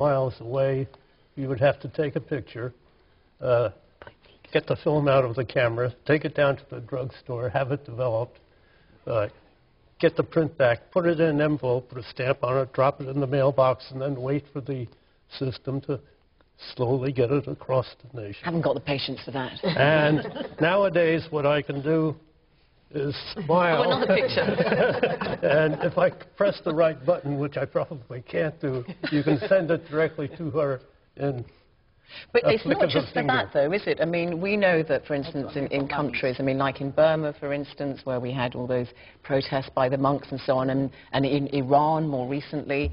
miles away, you would have to take a picture, get the film out of the camera, take it down to the drugstore, have it developed, get the print back, put it in an envelope, put a stamp on it, drop it in the mailbox, and then wait for the system to slowly get it across the nation. Haven't got the patience for that. And nowadays, what I can do is smile. Oh, another picture. And if I press the right button, which I probably can't do, you can send it directly to her in But it's flick not of a just for finger. that, though, is it? I mean, we know that, for instance, in countries, I mean, like in Burma, for instance, where we had all those protests by the monks and so on, and in Iran more recently,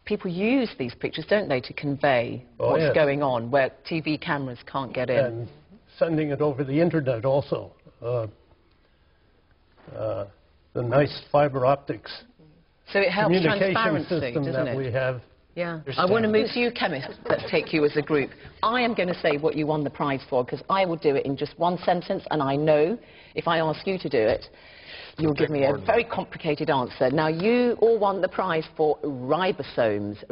people use these pictures, don't they, to convey what's going on, where TV cameras can't get in. And sending it over the internet also. The nice fiber optics So it helps communication transparency, system doesn't that it? we have. Yeah. I want to move to you, chemists. Let's take you as a group. I am going to say what you won the prize for, because I will do it in just one sentence, and I know if I ask you to do it, you'll give me a very complicated answer. Now, you all won the prize for ribosomes,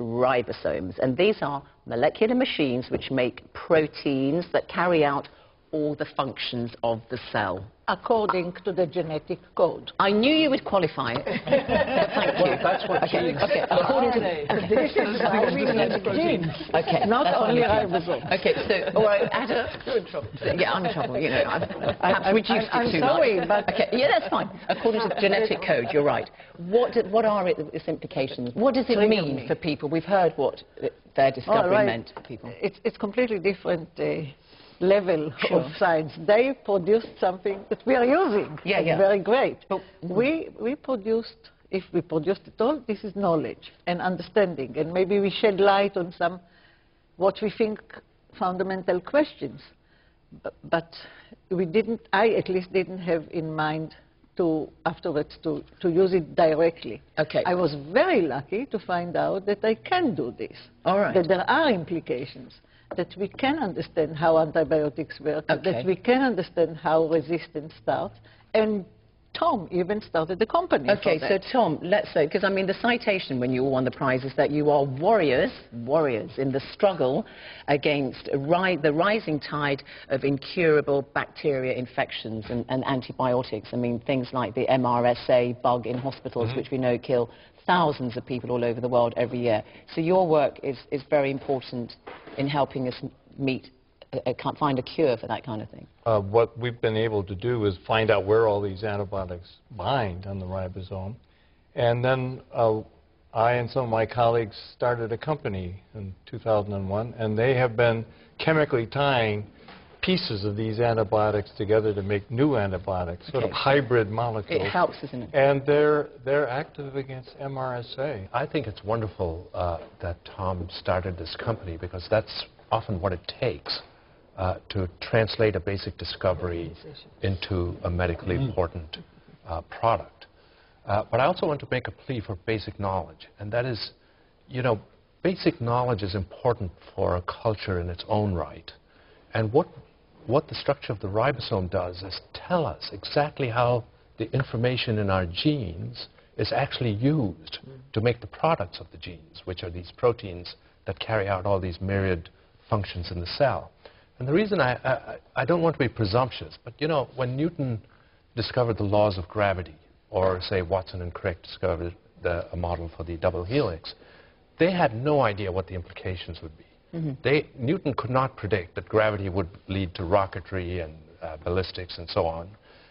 and these are molecular machines which make proteins that carry out all the functions of the cell. According to the genetic code. I knew you would qualify it. Thank you. Well, that's what Okay, according to This is why we need genes, Okay, not that's only fine. ribosomes. Okay, so, all right, Ada. You're in trouble. Yeah, I'm in trouble, you know. I've perhaps reduced I'm it too sorry, much. but... Okay, yeah, that's fine. According to the genetic code, you're right. What are its implications? What does it mean for people? We've heard what their discovery meant for people. It's completely different level of science. They produced something that we are using. Yeah, It's yeah. very great. But- We produced, if we produced it all, this is knowledge and understanding, and maybe we shed light on some, what we think, fundamental questions. But we didn't, I at least didn't have in mind to, afterwards, to use it directly. Okay. I was very lucky to find out that I can do this. All right. That there are implications, that we can understand how antibiotics work, that we can understand how resistance starts, and Tom even started the company. Okay, for so that. Tom, let's say, because I mean the citation when you all won the prize is that you are warriors in the struggle against the rising tide of incurable bacteria infections and antibiotics. I mean things like the MRSA bug in hospitals, which we know kill thousands of people all over the world every year. So your work is very important in helping us find a cure for that kind of thing. What we've been able to do is find out where all these antibiotics bind on the ribosome. And then I and some of my colleagues started a company in 2001, and they have been chemically tying pieces of these antibiotics together to make new antibiotics, sort of hybrid molecules. It helps, isn't it? And they're active against MRSA. I think it's wonderful that Tom started this company, because that's often what it takes to translate a basic discovery into a medically important product. But I also want to make a plea for basic knowledge, and that is, you know, basic knowledge is important for a culture in its own right. And what the structure of the ribosome does is tell us exactly how the information in our genes is actually used to make the products of the genes, which are these proteins that carry out all these myriad functions in the cell. And the reason I don't want to be presumptuous, but you know, when Newton discovered the laws of gravity, or say Watson and Crick discovered a model for the double helix, they had no idea what the implications would be. Newton could not predict that gravity would lead to rocketry and ballistics and so on.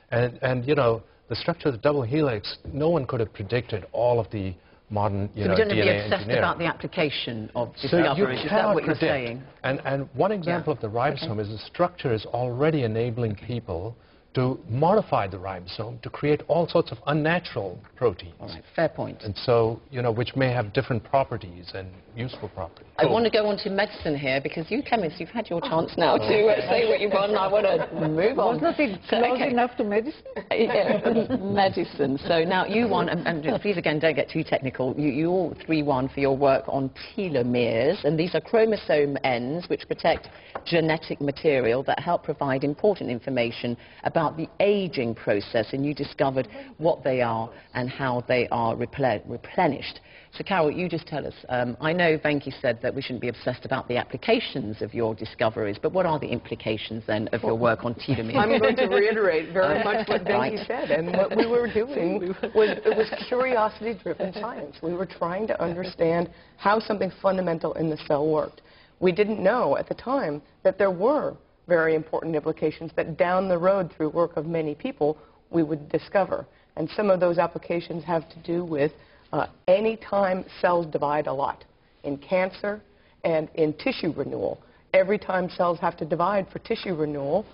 And you know, the structure of the double helix, no one could have predicted all of the modern, you know, So we don't DNA be obsessed engineering. about the application of So discoveries. you Is that cannot what you're predict. saying? And one example of the ribosome is the structure is already enabling people to modify the ribosome to create all sorts of unnatural proteins. All right, fair point. And so, you know, which may have different properties and useful properties. I want to go on to medicine here, because you chemists, you've had your chance now to say what you want, and I want to move on. Was not it So, close okay. enough to medicine? Yeah, medicine. So now you won, and please again don't get too technical, you all three won for your work on telomeres, and these are chromosome ends which protect genetic material that help provide important information about the aging process, and you discovered what they are and how they are replenished. So, Carol, you just tell us. I know Venki said that we shouldn't be obsessed about the applications of your discoveries, but what are the implications, then, of your work on telomere? I'm going to reiterate very much what Venki said, and what we were doing was curiosity-driven science. We were trying to understand how something fundamental in the cell worked. We didn't know at the time that there were very important implications that down the road, through work of many people, we would discover. And some of those applications have to do with any time cells divide a lot. In cancer and in tissue renewal, every time cells have to divide for tissue renewal,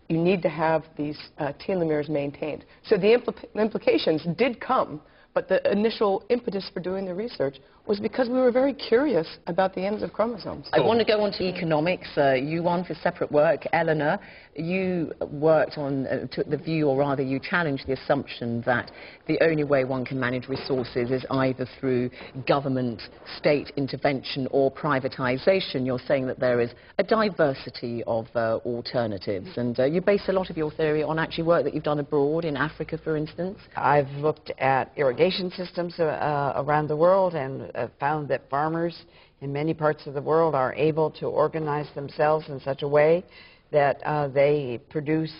you need to have these telomeres maintained. So the implications did come, but the initial impetus for doing the research was because we were very curious about the ends of chromosomes. I want to go on to economics. You won for separate work. Eleanor, you worked on, took the view, or rather you challenged the assumption that the only way one can manage resources is either through government, state intervention or privatization. You're saying that there is a diversity of alternatives. And you base a lot of your theory on actually work that you've done abroad, in Africa, for instance. I've looked at irrigation systems around the world and found that farmers in many parts of the world are able to organize themselves in such a way that they produce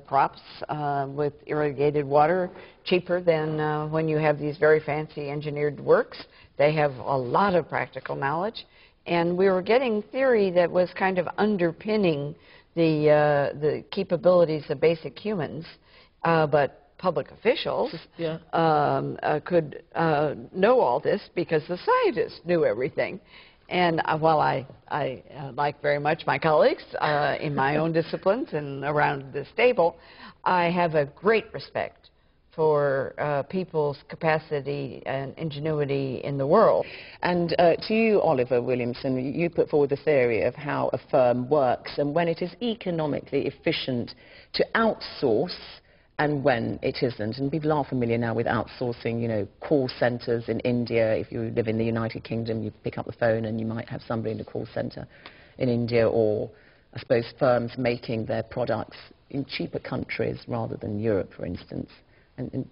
crops with irrigated water cheaper than when you have these very fancy engineered works. They have a lot of practical knowledge. And we were getting theory that was kind of underpinning the capabilities of basic humans, but public officials could know all this because the scientists knew everything. And while I like very much my colleagues in my own disciplines and around this table, I have a great respect for people's capacity and ingenuity in the world. And to you, Oliver Williamson, you put forward the theory of how a firm works and when it is economically efficient to outsource and when it isn't. And people are familiar now with outsourcing, you know, call centres in India. If you live in the United Kingdom, you pick up the phone and you might have somebody in the call centre in India, or I suppose firms making their products in cheaper countries rather than Europe, for instance. And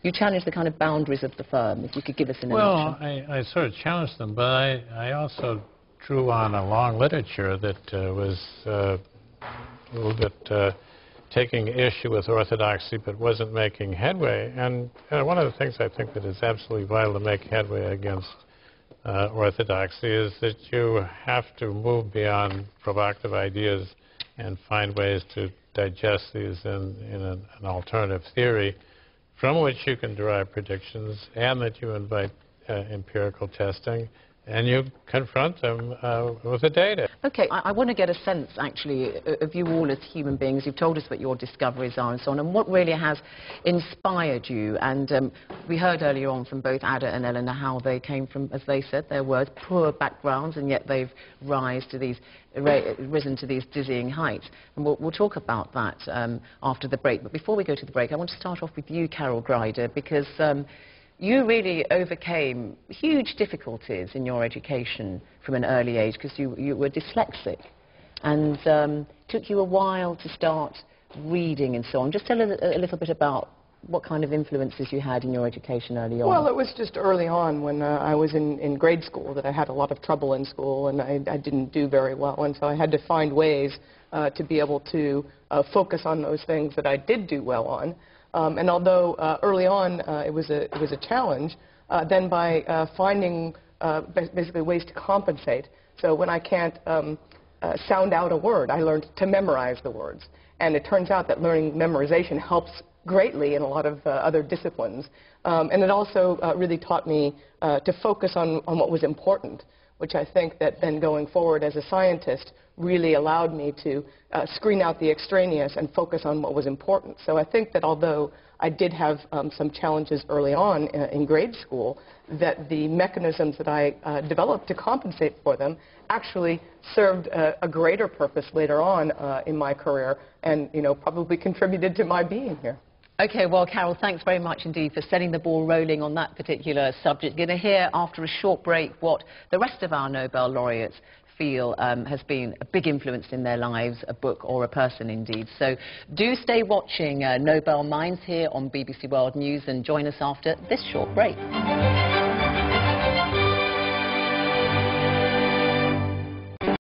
you challenge the kind of boundaries of the firm, if you could give us an Well, I sort of challenged them, but I also drew on a long literature that was a little bit taking issue with orthodoxy but wasn't making headway. And one of the things I think that is absolutely vital to make headway against orthodoxy is that you have to move beyond provocative ideas and find ways to digest these in an alternative theory from which you can derive predictions, and that you invite empirical testing, and you confront them with the data. Okay, I want to get a sense, actually, of you all as human beings. You've told us what your discoveries are and so on, and what really has inspired you. And we heard earlier on from both Ada and Eleanor how they came from, as they said, their words, poor backgrounds, and yet they've risen to these dizzying heights. And we'll talk about that after the break. But before we go to the break, I want to start off with you, Carol Greider, because you really overcame huge difficulties in your education from an early age because you were dyslexic, and it took you a while to start reading and so on. Just tell us a little bit about what kind of influences you had in your education early on. Well, it was just early on when I was in grade school that I had a lot of trouble in school, and I didn't do very well, and so I had to find ways to be able to focus on those things that I did do well on. And although early on it was a challenge, then by finding basically ways to compensate. So when I can't sound out a word, I learned to memorize the words. And it turns out that learning memorization helps greatly in a lot of other disciplines. And it also really taught me to focus on what was important, which I think that then going forward as a scientist really allowed me to screen out the extraneous and focus on what was important. So I think that although I did have some challenges early on in grade school, that the mechanisms that I developed to compensate for them actually served a greater purpose later on in my career, and probably contributed to my being here. Okay, well, Carol, thanks very much indeed for setting the ball rolling on that particular subject. We're going to hear after a short break what the rest of our Nobel laureates feel has been a big influence in their lives, a book or a person indeed. So do stay watching Nobel Minds here on BBC World News, and join us after this short break.